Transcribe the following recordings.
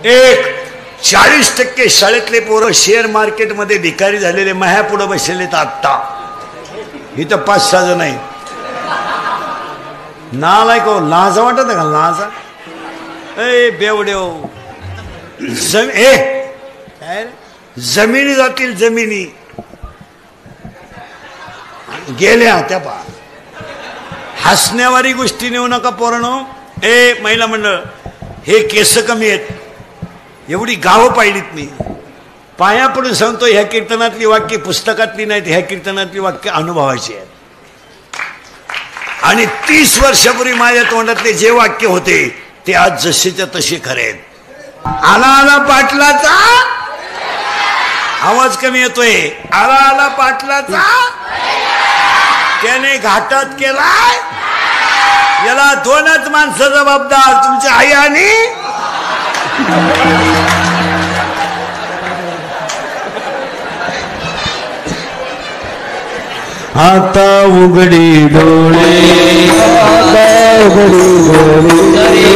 एक 40% शाळेतले पोरं शेअर मार्केटमध्ये भिकारी झालेले माह्या पुढे बसलेले तर आत्ता इथं 5-6 जण आहेत. नालायक हो, लाजा वाटत का लाजा? ए बेवड्यो जमिनी जातील, जमिनी गेल्या त्या पा. हसण्यावारी गोष्टी नेऊ नका पोरांनो. ए महिला मंडळ, हे केस कमी आहेत, एवढी गावं पाहिलीत मी. पाया पडून सांगतो, ह्या कीर्तनातली वाक्य पुस्तकातली नाहीत, ह्या कीर्तनातली वाक्य अनुभवाची आहेत. आणि 30 वर्षापूर्वी माझ्या तोंडातले जे वाक्य होते ते आज जसेच्या तसे खरे आहेत. आला आला पाटलाचा आवाज कमी येतोय. आला आला पाटलाचा, त्याने घाटात केलाय. याला 2च माणसं जबाबदार, तुमची आई आणि आता उघडी डोळे, आता उघडी डोळे,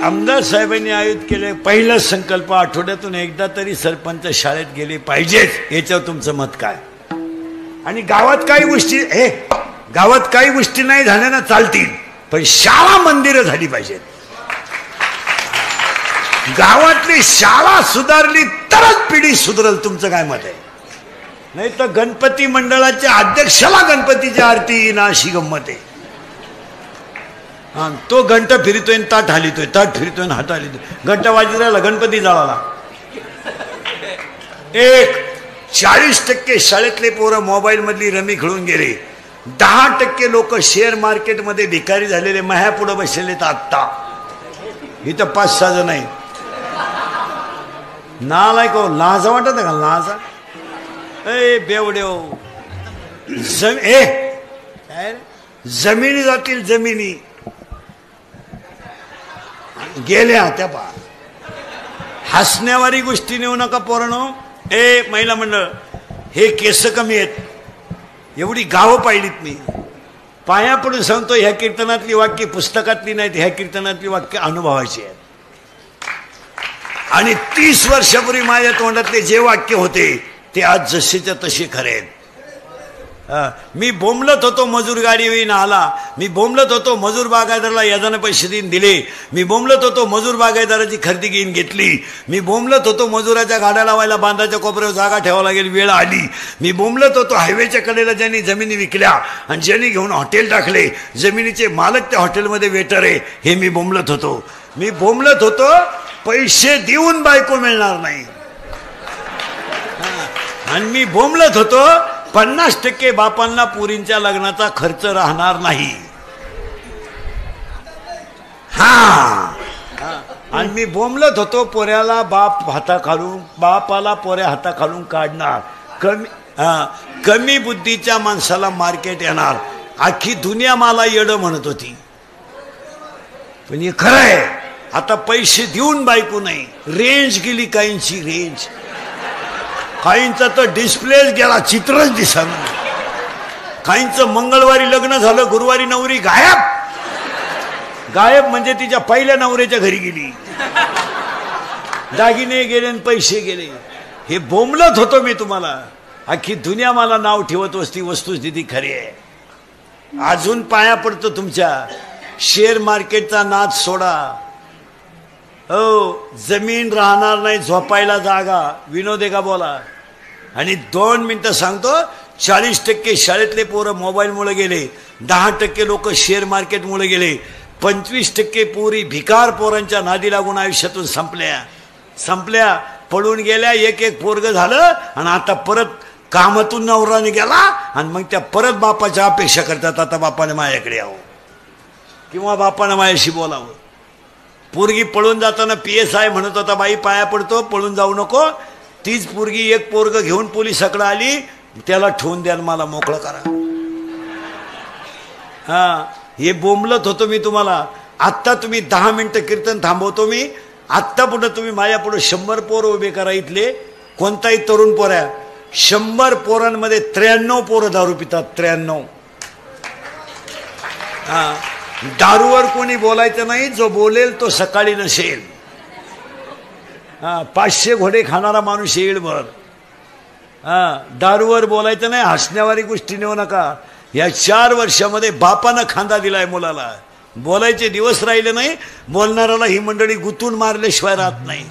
आमदार साहेबांनी आयोजित केले. पहिला संकल्प, आठवड्यातून एकदा तरी सरपंच शाळेत गेले पाहिजेत. याच्यावर तुमचं मत काय? आणि गावात काही गोष्टी नाही झाल्या ना चालतील, पण शाळा मंदिरं झाली पाहिजेत. गावातली शाळा सुधारली तरच पिढी सुधरल. तुमचं काय मत आहे? नाही तर गणपती मंडळाच्या अध्यक्षाला गणपतीची आरती येईना अशी गंमत आहे. तो घंटा फिरतोय, ताट हालितोय, ताट फिरतोय, हात हालितोय, घंटा वाजत राहिला, गणपती जाळाला. एक 40% शाळेतले पोरं मोबाईल मधली रमी खेळून गेले. 10% लोक शेअर मार्केटमध्ये भिकारी झालेले माह्या पुढे बसलेले तर आत्ता इथं 5-6 जण आहेत. नालायक हो, लाजा वाटत का लाजा? ए बेवड्यो जमिनी जातील, जमिनी गेल्या त्या पा. हसण्यावारी गोष्टी नेऊ नका पोरांनो. ए महिला मंडळ, हे केस कमी आहेत, एवढी गावं पाहिलीत मी. पाया पडून सांगतो, ह्या कीर्तनातली वाक्य पुस्तकातली नाहीत, ह्या कीर्तनातली वाक्य अनुभवाची आहेत. आणि 30 वर्षापूर्वी माझ्या तोंडातले जे वाक्य होते ते आज जसेच्या तसे खरे आहेत. मी बोंबलत होतो मजूर गाडी येईन आला, मी बोंबलत होतो मजूर बागायदाराला यादाने पैसे देऊन दिले, मी बोंबलत होतो मजूर बागायदाराची खरेदी घेऊन घेतली, मी बोंबलत होतो मजुराच्या गाड्या लावायला बांधाच्या कोपऱ्यावर जागा ठेवावं लागेल, वेळ आली. मी बोंबलत होतो हायवेच्या कडेला ज्यांनी जमिनी विकल्या आणि ज्यांनी घेऊन हॉटेल टाकले, जमिनीचे मालक त्या हॉटेलमध्ये वेटर आहे, हे मी बोंबलत होतो. मी बोंबलत होतो पैसे देऊन बायको मिळणार नाही, आणि मी बोंबलत होतो 50% बापांना पुरींच्या लग्नाचा खर्च राहणार नाही. आणि मी बोंबलत होतो पोऱ्याला बाप हाता खालून, बापाला पोऱ्या हाता खालून काढणार. कमी कमी बुद्धीच्या माणसाला मार्केट येणार. अख्खी दुनिया मला येडं म्हणत होती, पण हे खरं आहे. आता पैसे देऊन बायको नाही, रेंज गेली काहींची, रेंज काहींचा तर डिस्प्लेच गेला, चित्रच दिसना. काहींचं मंगळवारी लग्न झालं, गुरुवारी नवरी गायब. गायब म्हणजे तिच्या पहिल्या नवऱ्याच्या घरी गेली, दागिने गेले आणि पैसे गेले. हे बोंबलत होतो मी तुम्हाला. अख्खी दुनिया मला नाव ठेवत असती, वस्तुस्थिती खरी आहे. अजून पाया पडतो तुमच्या. शेअर मार्केटचा नाद सोडा. हो, जमीन राहणार नाही, झोपायला जागा. विनोद आहे का बोला? आणि 2 मिनिटं सांगतो. 40% शाळेतले पोरं मोबाईलमुळे गेले, 10% लोक शेअर मार्केटमुळे गेले, 25% पोरी भिकार पोरांच्या नादी लागून आयुष्यातून संपल्या, पळून गेल्या. एक पोरग झालं आणि आता परत कामातून नवराने गेला आणि मग त्या परत बापाच्या अपेक्षा करतात. आता बापाने माझ्याकडे यावं किंवा बापाने माझ्याशी बोलावं. पोरगी पळून जाताना PSI म्हणत होता, बाई पाया पडतो, पळून जाऊ नको. तीच पोरगी एक पोरग घेऊन पोलिसाकडे आली, त्याला ठेवून द्या, मला मोकळं करा. हे बोंबलत होतो मी तुम्हाला. आत्ता तुम्ही 10 मिनिटं कीर्तन थांबवतो मी. आत्ता पुढे तुम्ही माझ्या पुढे 100 पोरं उभे करा. इथले कोणताही तरुण पोऱ्या, 100 पोरांमध्ये 93 पोरं दारू पितात. 93. दारूवर कोणी बोलायचं नाही. जो बोलेल तो सकाळी नसेल. 500 घोडे खाणारा माणूस येईल भर. दारूवर बोलायचं नाही. हसण्यावारी गोष्टी नेऊ नका. या 4 वर्षामध्ये बापानं खांदा दिलाय मुलाला. बोलायचे दिवस राहिले नाही. बोलणाऱ्याला ही मंडळी गुतून मारल्याशिवाय राहत नाही.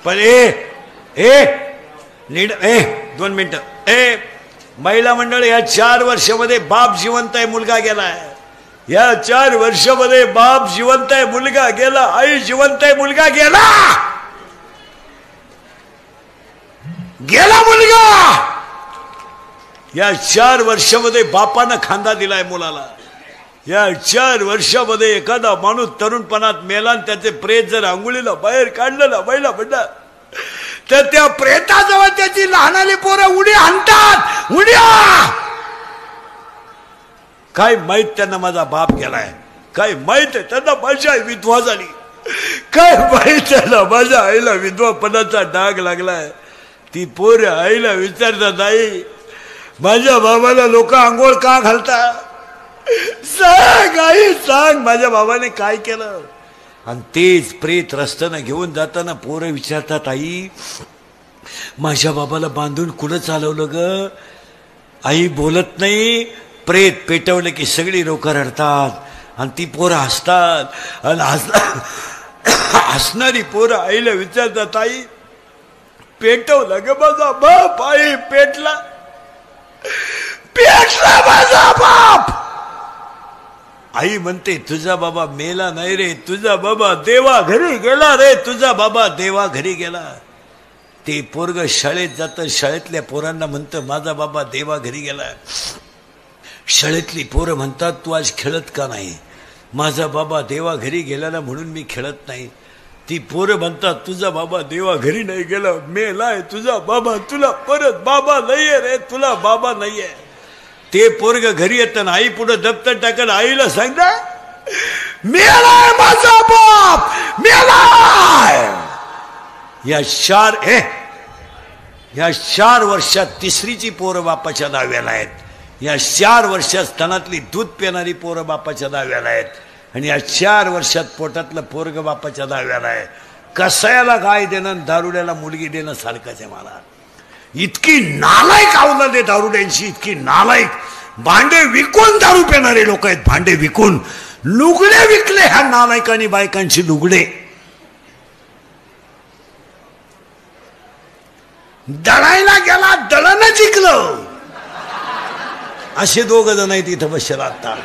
पण नीट 2 मिनिटं. महिला मंडळ, या 4 वर्षामध्ये बाप जिवंत आहे, मुलगा गेलाय. या 4 वर्षामध्ये बाप जिवंत आहे, मुलगा गेला. आई जिवंत आहे, मुलगा गेला. मुलगा. या 4 वर्षामध्ये बापानं खांदा दिलाय मुलाला. या 4 वर्षामध्ये एखादा माणूस तरुणपणात मेला आणि त्याचे प्रेत जर आंघोळीला बाहेर काढलं ना, महिला मंडळ, तर त्या प्रेताजवळ त्याची लहानाली पोरं उडी आणतात. उड्या. काय माहित त्यांना माझा बाप गेलाय, काय माहित आहे त्यांना माझी आई विधवा झाली, काय माहित त्यांना माझ्या आईला विधवापणाचा डाग लागलाय. ती पोर आईला विचारतात, आई माझ्या बाबाला लोक आंघोळ का घालतात? सांग आई, सांग माझ्या बाबाने काय केलं. आणि तेच प्रेत रस्त्यानं घेऊन जाताना पोरं विचारतात, आई माझ्या बाबाला बांधून कुठं चालवलं ग? आई बोलत नाही. प्रेत पेटवलं की सगळी लोक रडतात आणि ती पोरं हसतात. आणि हसणारी पोरं आईला विचारतात, आई पेटवलं ग माझा बाप? आई पेटला माझा बाप. आई म्हणते, तुझा बाबा मेला नाही रे, तुझा बाबा देवा घरी गेला रे, तुझा बाबा देवा घरी गेला. ते पोरग शाळेत जातं, शाळेतल्या पोरांना म्हणतं माझा बाबा देवा घरी गेला. शाळेतली पोरं म्हणतात, तू आज खेळत का नाही? माझा बाबा देवा घरी गेला ना म्हणून मी खेळत नाही. ती पोरं म्हणतात, तुझा बाबा देवा घरी नाही गेला, मेलाय तुझा बाबा, तुला परत बाबा नाहीये रे, तुला बाबा नाहीये. ते पोरग घरी येतं ना, आई पुढे दप्तर टाकत आईला सांगता, मेलाय माझा बाप, मेलाय. या 4 वर्षात तिसरीची पोरं बापाच्या दाव्याला आहेत. या 4 वर्षात स्तनातली दूध पिणारी पोरं बापाच्या दाव्याला आहेत. आणि या 4 वर्षात पोटातलं पोरग बापाच्या दाव्याला आहे. कसायाला गाय देणं, दारुड्याला मुलगी देणं सारखंच आहे. मला इतकी नालायक अवलाद आहे दारुड्यांची, इतकी नालायक. भांडे विकून दारू पिणारे लोक आहेत, भांडे विकून. लुगडे विकले ह्या नालायकांनी बायकांची लुगडे. दळायला गेला, दळणं जिंकलं. असे 2 जण आहेत इथं बसले आता.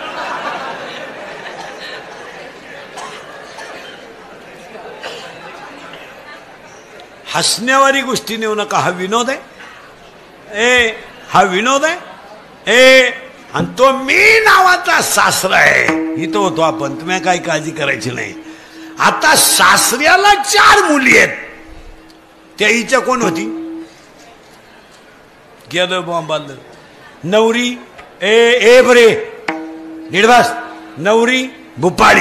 हसण्यावारी गोष्टी नेऊ नका. हा विनोद आहे, हा विनोद आहे. आणि तो मी नावाचा सासरा आहे. इथं होतो आपण, तुम्ही काही काळजी करायची नाही. आता सासऱ्याला 4 मुली आहेत. त्या हिच्या कोण होती? गेलं बॉम्बाल. नवरी ए बरे निडवास, नवरी भुपाळी.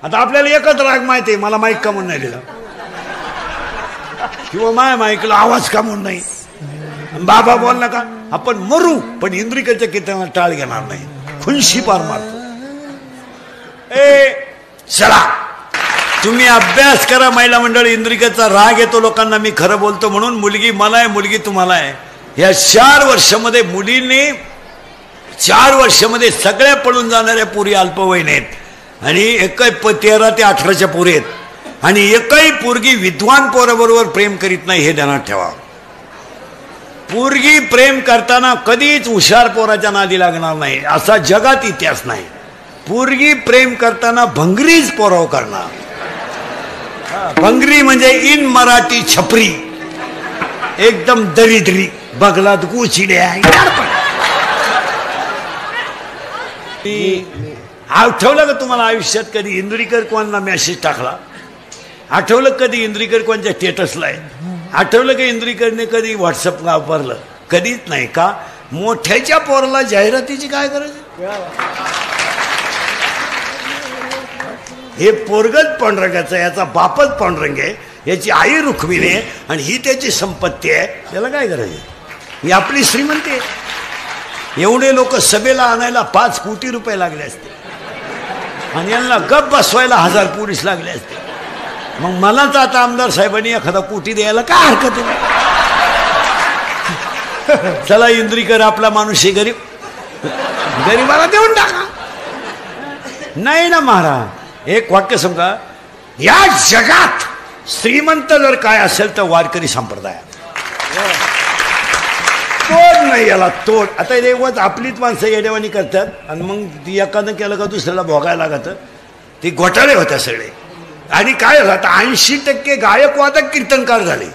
आता आपल्याला एकच राग माहिती आहे, मला माईक का म्हणून नाही दिला किंवा माईकला आवाज का म्हणून नाही. बाबा बोल नका, आपण मरू पण इंद्रिकरच्या कीर्तनाला टाळ घेणार नाही. खुनशी पार मारतो. चला तुम्ही अभ्यास करा महिला मंडळी. इंद्रिकरचा राग येतो लोकांना, मी खरं बोलतो म्हणून. मुलगी मला आहे, मुलगी तुम्हाला आहे. या 4 वर्षामध्ये मुलीने 4 वर्षामध्ये सगळ्या पळून जाणाऱ्या पोरी अल्पवयीन आहेत आणि एकही 13 ते 18च्या पोरी आहेत. आणि एकही पोरगी विद्वान पोराबरोबर प्रेम करीत नाही, हे ध्यानात ठेवा. पोरगी प्रेम करताना कधीच हुशार पोराच्या नादी लागणार नाही, असा जगात इतिहास नाही. पोरगी प्रेम करताना भंगरीच पोराव करणार. भंगरी म्हणजे इन मराठी छपरी, एकदम दरिद्री, बगलात गुचिड्या. आठवलं का तुम्हाला आयुष्यात कधी इंद्रिकर कोणाला मेसेज टाकला? आठवलं कधी इंद्रिकर कोणच्या स्टेटसला आहे? आठवलं का इंद्रिकरने कधी व्हॉट्सअप वापरलं? कधीच नाही. का? मोठ्याच्या पोराला जाहिरातीची काय गरज? हे पोरगच पांडुरंगाचं, याचा बापच पांडुरंग आहे, याची आई रुक्मिणी आहे आणि ही त्याची संपत्ती आहे. त्याला काय गरज आहे? ही आपली श्रीमंती आहे. एवढे लोक सभेला आणायला 5 कोटी रुपये लागले असते आणि यांना गप बसवायला 1000 पोलीस लागले असते. मग मलाच आता आमदार साहेबांनी एखादा कोटी द्यायला काय हरकत आहे? चला इंद्रिकर आपला माणूस आहे, गरीबाला देऊन टाका. नाही ना महाराज. एक वाक्य समजा, या जगात श्रीमंत जर काय असेल तर वारकरी संप्रदाय. तोड नाही याला, तोड. आता देवच आपलीच माणसं येडेवाणी करतात आणि मग एकानं केलं का दुसऱ्याला भोगायला लागतं. ते घोटाळे होत्या सगळे. आणि काय झालं, आता 80% गायकवादक कीर्तनकार झाले.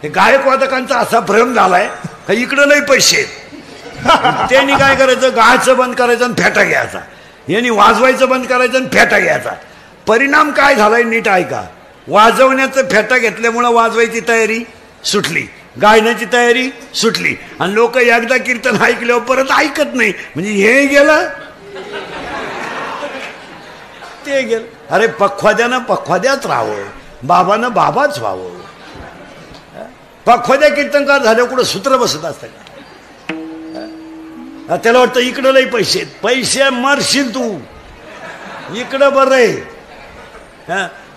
हे गायकवादकांचा असा भ्रम झालाय का इकडं लई पैसे आहेत. त्यांनी काय करायचं, गायचं बंद करायचं आणि फेटा घ्यायचा. यांनी वाजवायचं बंद करायचं आणि फेटा घ्यायचा. परिणाम काय झालाय नीट ऐका. वाजवण्याचं फेटा घेतल्यामुळं वाजवायची तयारी सुटली, गायनाची तयारी सुटली आणि लोक एकदा कीर्तन ऐकल्यावर परत ऐकत नाही. म्हणजे हे गेलं ते गेलं. अरे पखवाद्यानं पखवाद्याच राहावं, बाबानं बाबाच व्हावं. पखवाद्या कीर्तनकार झाल्यावर कुठं सूत्र बसत असतं का? त्याला वाटतं इकडं लई पैसे आहेत. पैसे मरशील तू, इकडं बरं आहे.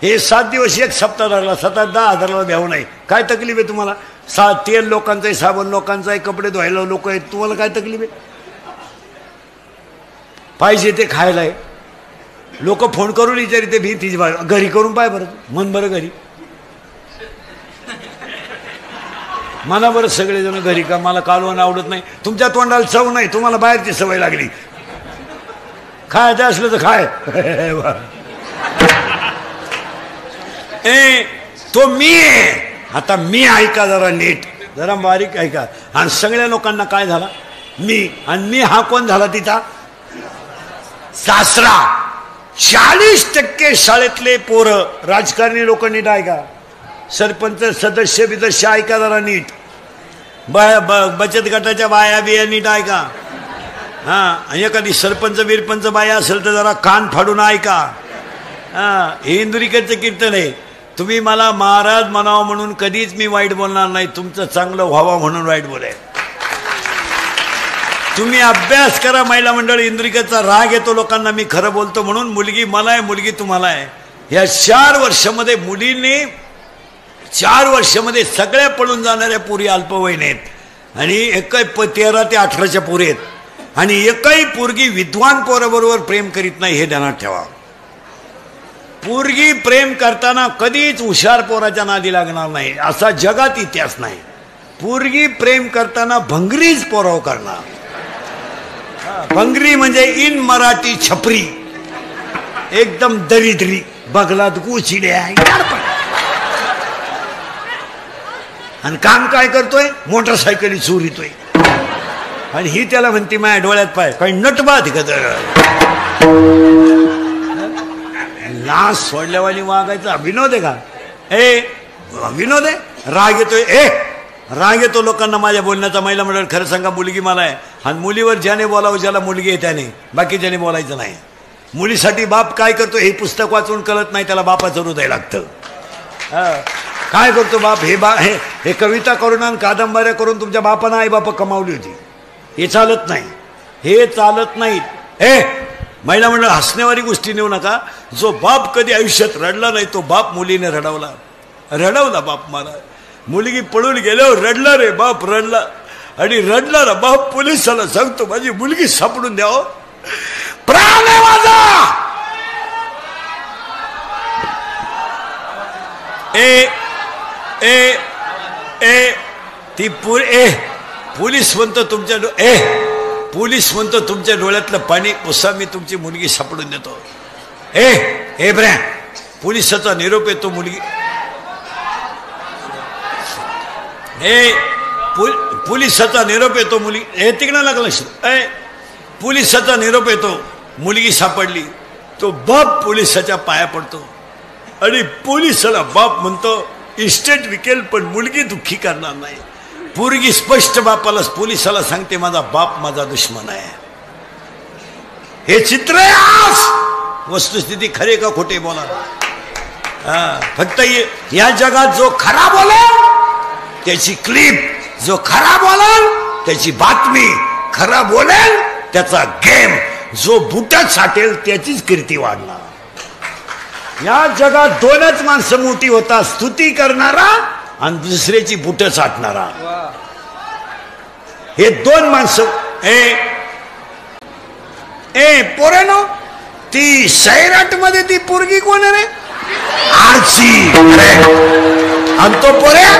हे 7 दिवस 1 सप्ताह लागला, 7-10 भ्याव नाही. काय तकलीफ आहे तुम्हाला? तेल लोकांचं आहे, साबण लोकांचं आहे, कपडे धुवायला लोक आहेत, तुम्हाला काय तकलीफ आहे? पाहिजे ते खायला आहे. लोक फोन करून विचारिते भीतीची घरी करून पाय बरं, मन बरं घरी मला बरं. सगळेजण घरी का? मला कालवण आवडत नाही. तुमच्या तोंडाला चव नाही, तुम्हाला बाहेरची सवय लागली. खायचं असलं तर खाय. तो मी आहे. आता मी ऐका जरा नीट, जरा बारीक ऐका. आणि सगळ्या लोकांना काय झाला? मी. आणि मी हा कोण झाला? तिचा सासरा. 40% शाळेतले पोरं, राजकारणी लोक नीट ऐका, सरपंच सदस्य बिदस्य ऐका जरा नीट, बचत गटाच्या बाया बिया नीट ऐका. हां, एखादी सरपंच बिरपंच बाया असेल तर जरा कान फाडून ऐका. हे इंदुरीकरचं कीर्तन आहे. तुम्ही मला महाराज म्हणावं म्हणून कधीच मी वाईट बोलणार नाही, तुमचं चांगलं व्हावं म्हणून वाईट बोलाय. तुम्ही अभ्यास करा महिला मंडळी. इंद्रिकरचा राग येतो लोकांना, मी खरं बोलतो म्हणून. मुलगी मला आहे, मुलगी तुम्हाला आहे. या 4 वर्षामध्ये मुलीने 4 वर्षामध्ये सगळ्या पळून जाणाऱ्या पोरी अल्पवयीन आहेत आणि एकही 13 ते 18च्या पोरी आहेत. आणि एकही पोरगी विद्वान पोराबरोबर प्रेम करीत नाही, हे ध्यानात ठेवा. पोरगी प्रेम करताना कधीच हुशार पोराच्या नादी लागणार नाही, असा जगात इतिहास नाही. पोरगी प्रेम करताना भंगरीच पोराव करणार. भंगरी म्हणजे इन मराठी छपरी, एकदम दरिद्री, बगलात गुचिड्या. आणि काम काय करतोय? मोटरसायकली चोरीतोय. आणि ही त्याला म्हणते माझ्या डोळ्यात पाय. काही नटबाद का? लाज सोडल्यावानी वागायचा विनोद आहे का? विनोद आहे? राग येतोय. राग येतो लोकांना माझ्या बोलण्याचा. महिला मंडळ खरं सांगा, मुलगी मला आहे आणि मुलीवर ज्याने बोलावं, ज्याला मुलगी आहे त्याने, बाकी ज्याने बोलायचं नाही. मुलीसाठी बाप काय करतो हे पुस्तक वाचून कळत नाही, त्याला बापाचं हृदय लागतं. काय करतो बाप? हे कविता करून आणि कादंबऱ्या करून तुमच्या बापानं आई बापा कमावली होती. हे चालत नाही, हे चालत नाही. महिला मंडळ हसण्यावारी गोष्टी नेऊ नका. जो बाप कधी आयुष्यात रडला नाही तो बाप मुलीने रडवला बाप मला. मुलगी पळून गेल्यावर रडला रे बाप, रडला. आणि रडणारा बाप पोलिसाला सांगतो माझी मुलगी सापडून द्यावं, प्राण आहे माझा. ती पोलीस म्हणतो तुमच्या डोळ्यातलं पाणी पुसा, मी तुमची मुलगी सापडून देतो. ब्रॅ पोलिसाचा निरोप येतो. मुलगी पोलिसाचा निरोप येतो. मुलगी तिकडं लागलं. पोलिसाचा निरोप येतो, मुलगी सापडली. तो बाप पोलिसाच्या पाया पडतो आणि पोलिसाला बाप म्हणतो इस्टेट विकेल पण मुलगी दुःखी करणार नाही. पोरगी स्पष्ट बापाला पोलिसाला सांगते माझा बाप माझा दुश्मन आहे. हे चित्र आहे आज. वस्तुस्थिती खरे का खोटे बोला. फक्त या जगात जो खरा बोलेल त्याची क्लिप, जो खरा बोलेल त्याची बातमी, खरा बोलेल त्याचा गेम, जो बुटात साठेल त्याचीच कीर्ती वाढणार. या जगात दोनच माणसं मोठी होतात, स्तुती करणारा आणि दुसऱ्याची बुट साठणारा. हे दोन माणसं. पोरेनो, ती सैराट मध्ये ती पोरगी कोण आहे रे? आरची. आणि तो पोऱ्या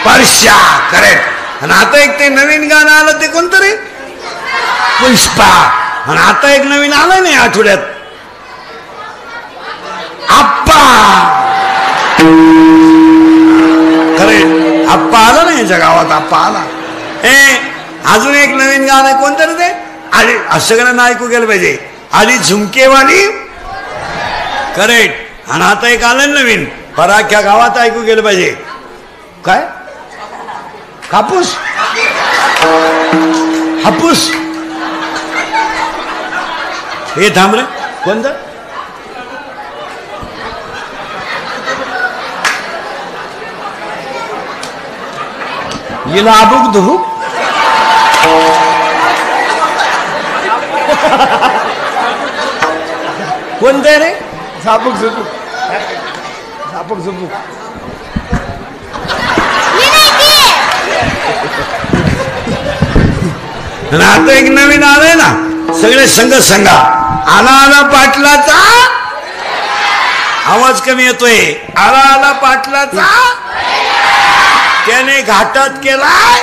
परश्या. करेक्ट. आणि आता एक ते नवीन गाणं आलं ते कोणतं रे? पुष्पा. आणि आता एक नवीन आलं नाही आठवड्यात, आप्पा. करेक्ट. आप्पा आला ना याच्या गावात, आप्पा आला. अजून एक नवीन गाणं कोणतं रे ते? आणि सगळ्यांना ऐकू गेलं पाहिजे, आली झुमकेवाली. करेक्ट. आणि आता एक आलं नवीन, पराख्या गावात ऐकू गेलं पाहिजे. काय? कापूस, हापूस. हे थांब रे, कोणतं? हिला आबुक धुबुक. कोणतं रे? झापूक झुपूक. झापूक झुपूक. आता एक नवीन आलंय ना, सगळे संघ संघा. आला आला पाटलाचा आवाज कमी येतोय. आला आला पाटलाचा त्याने घाटात केलाय.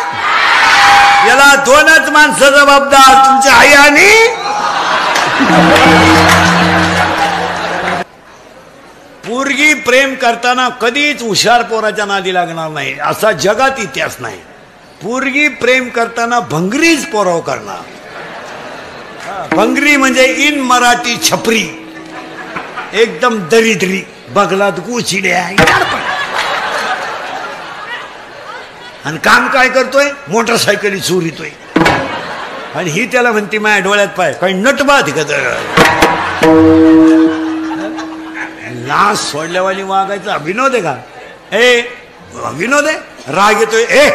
याला दोनच माणसं जबाबदार, तुमची आई आणि पोरगी. प्रेम करताना कधीच हुशार पोराच्या नादी लागणार नाही असा जगात इतिहास नाही. पोरगी प्रेम करताना भंगरीच पोराव करणार. भंगरी म्हणजे इन मराठी छपरी, एकदम दरिद्री, बगलात गुचिड्या. आणि काम काय करतोय? मोटरसायकली चोरीतोय. आणि ही त्याला म्हणते माझ्या डोळ्यात पाय. काही नटबा का? लाज सोडल्यावानी वागायचा विनोद आहे का? विनोद आहे? राग येतोय.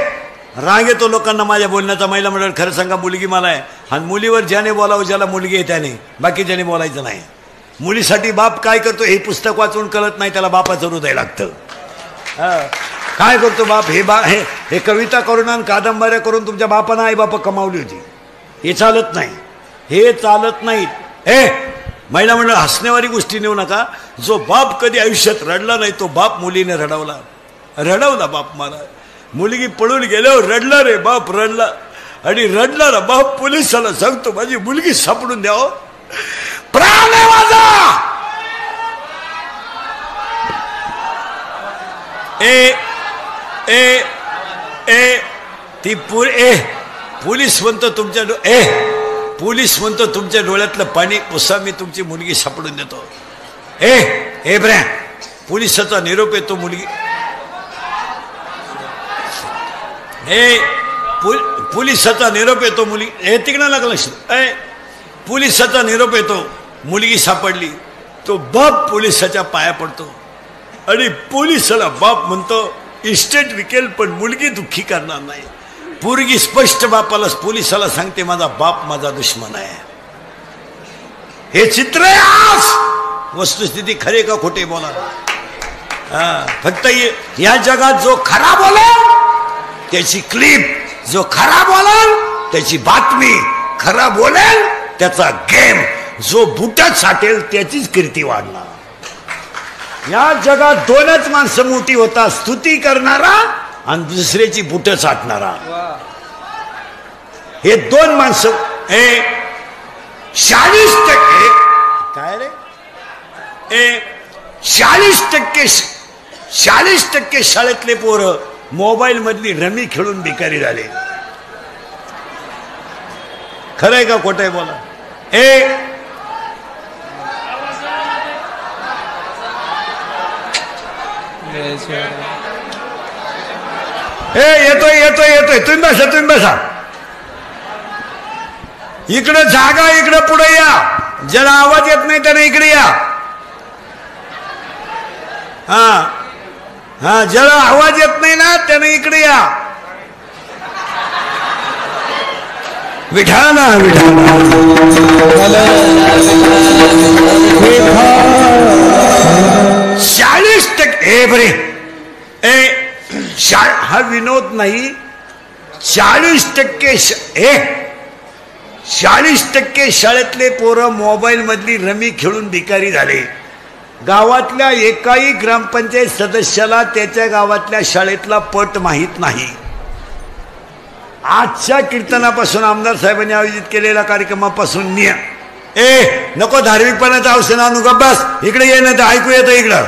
राग येतो लोकांना माझ्या बोलण्याचा. महिला मंडळ खरं सांगा, मुलगी मला आहे आणि मुलीवर ज्याने बोलावं, ज्याला मुलगी आहे त्याने, बाकी ज्याने बोलायचं नाही. मुलीसाठी बाप काय करतो हे पुस्तक वाचून कळत नाही, त्याला बापाचं हृदय लागतं. काय करतो बाप? हे कविता करून आणि कादंबऱ्या करून तुमच्या बापानं आई बापा कमावली होती. हे चालत नाही, हे चालत नाहीत. महिला मंडळ हसण्यावारी गोष्टी नेऊ नका. जो बाप कधी आयुष्यात रडला नाही तो बाप मुलीने रडवला बाप मला. मुलगी पळून गेल्यावर रडला रे बाप, रडला. आणि रडणारा बाप पोलिसाला सांगतो माझी मुलगी सापडून द्यावं, प्राण आहे माझा. ती पोलीस म्हणतो तुमच्या डोळ्यातलं पाणी पुसा, मी तुमची मुलगी सापडून देतो. ए ब्रॅ पोलिसाचा निरोप येतो मुलगी पोलिसाचा निरोप येतो मुलगी हे तिकडं लागलं पोलिसाचा निरोप येतो मुलगी सापडली तो बाप पोलिसाच्या पाया पडतो आणि पोलिसाला बाप म्हणतो इस्टेट विकेल पण मुलगी दुःखी करणार नाही पोरगी स्पष्ट बापाला पोलिसाला सांगते माझा बाप माझा दुश्मन आहे हे चित्र आहे आज वस्तुस्थिती खरे का खोटे बोला फक्त या जगात जो खरा बोलेल त्याची क्लिप जो खरा बोलेल त्याची बातमी खरा बोलेल त्याचा गेम जो बुटात साठेल त्याचीच कीर्ती वाढणार या जगात दोनच माणसं मोठी होता स्तुती करणारा आणि दुसऱ्याची बुट साठणारा हे दोन माणसं 40% काय रे 40% शाळेतले पोरं मोबाईल मधली रमी खेळून भिकारी झाले खरंय का खोटंय बोला येतोय तुम्ही बसा इकडे जागा इकडे पुढे या ज्याला आवाज येत नाही त्याने इकडे या हा ज्याला आवाज येत नाही ना त्याने इकडे या विठाना 40% बरे हा विनोद नाही 40% शाळेतले पोरं मोबाईल मधली रमी खेळून भिकारी झाले गावातल्या एकाही ग्रामपंचायत सदस्याला त्याच्या गावातल्या शाळेतला पट माहीत नाही आजच्या कीर्तनापासून आमदार साहेबांनी आयोजित केलेल्या कार्यक्रमापासून नको धार्मिकपणाचं औषध आणू का बस इकडे ये ना तर ऐकू येतं इकडं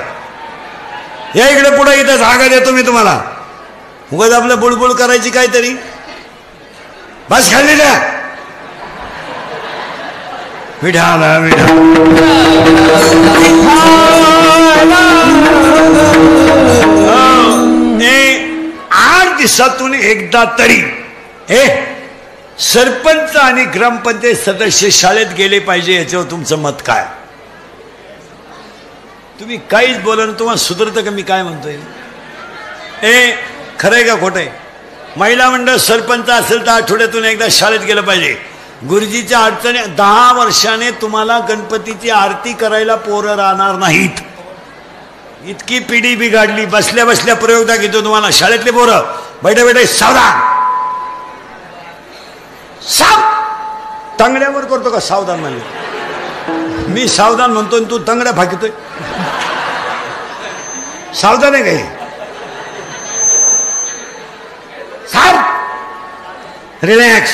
या इकडे पुढे इथं जागा देतो मी तुम्हाला उगाच आपलं बुळबुळ करायची काहीतरी बस खाल्ली द्या विठाला 8 दिवसातून एकदा तरी सरपंच आणि ग्रामपंचायत सदस्य शाळेत गेले पाहिजे याच्यावर तुमचं मत काय तुम्ही काहीच बोला ना तुम्हाला सुधरतं का मी काय म्हणतोय खरंय का खोटंय महिला मंडळ सरपंच असेल तर आठवड्यातून एकदा शाळेत गेलं पाहिजे गुरुजीच्या अडचणी 10 वर्षाने तुम्हाला गणपतीची आरती करायला पोरं राहणार नाहीत इतकी पिढी बिघडली बसल्या बसल्या प्रयोग दाखवतो तुम्हाला शाळेतले पोरं बैठे सावधान तंगड्यावर करतो का सावधान म्हणजे मी सावधान म्हणतो तू तंगड्या फाकीतोय सावधान आहे काही रिलॅक्स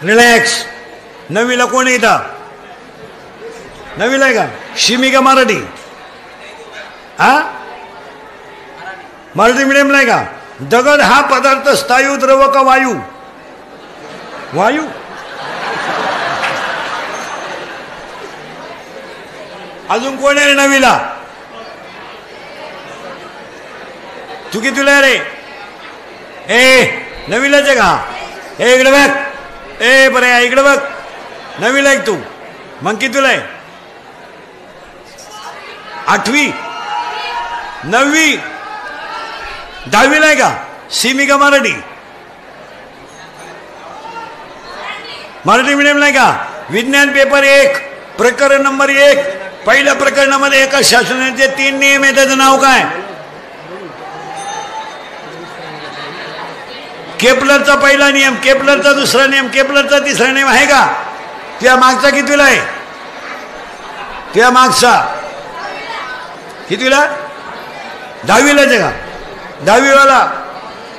रिलॅक्स नवीला कोण येता नवीला आहे का शिमी का मराठी मराठी मीडियमला आहे का दगड हा पदार्थ स्थायू द्रव का वायू वायू अजून कोण आहे नवीला तू कितीला रे नवीलाच आहे का इकडे बघ बरं इकडे बघ नवीला आहे तू मग कितीला आहे 8वी 9वी 10वीला आहे का सिमी का मराठी मीडियमला आहे का विज्ञान पेपर 1 प्रकरण नंबर 1 पहिल्या प्रकरणामध्ये एका शासनाचे 3 नियम आहे त्याचं नाव काय केपलरचा पहिला नियम केपलरचा दुसरा नियम केपलरचा तिसरा नियम आहे का त्या मागचा कितीला आहे त्या मागचा कितीला 10वीलाच आहे का 10वीवाला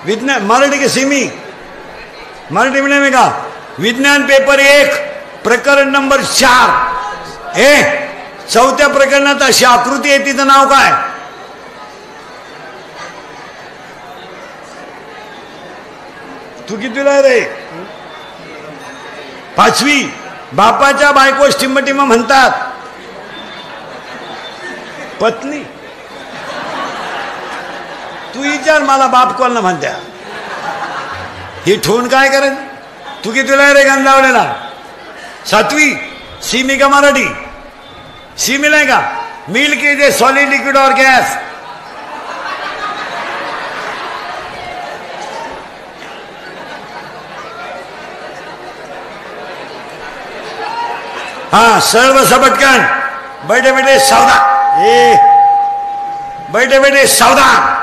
विज्ञान मराठी के सिमी मराठी मीडियम आहे का विज्ञान पेपर 1 प्रकरण नंबर 4 चौथ्या प्रकरणात अशी आकृती आहे तिचं नाव काय तू कितीला रे 5वी बापाच्या बायको टिंबटिंब म्हणतात. पत्नी तू विचार मला बाप कोणाला म्हणत्या. ही ठेवून काय करेल. तू कितीला रे गंधावलेला. 7वी. सीमी का मराठी. सी मिलाय का. Milk is a solid liquid और गैस. हाँ सरळ बसा पटकन. बैठे बैठे सावधान. बैठे बैठे सावधान.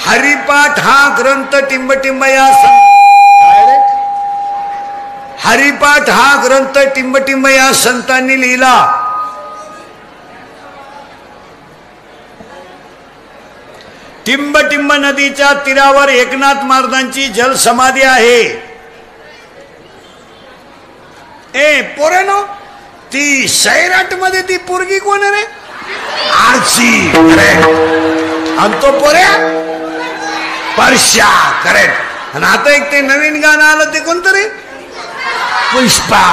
हरिपाठ हा ग्रंथ टिंबटिंब या हरिपाठ हा ग्रंथ टिंबटिंब या संतांनी लिहिला. टिंबटिंब नदीच्या तीरावर एकनाथ महाराजांची जलसमाधी आहे. पोरेनो ती सैराट मध्ये ती पोरगी कोण आहे रे. आरसी. आणि तो पोऱ्या परश्या. करेक्ट. आणि आता एक ते नवीन गाणं आलं ते कोणतं रे. पुष्पा.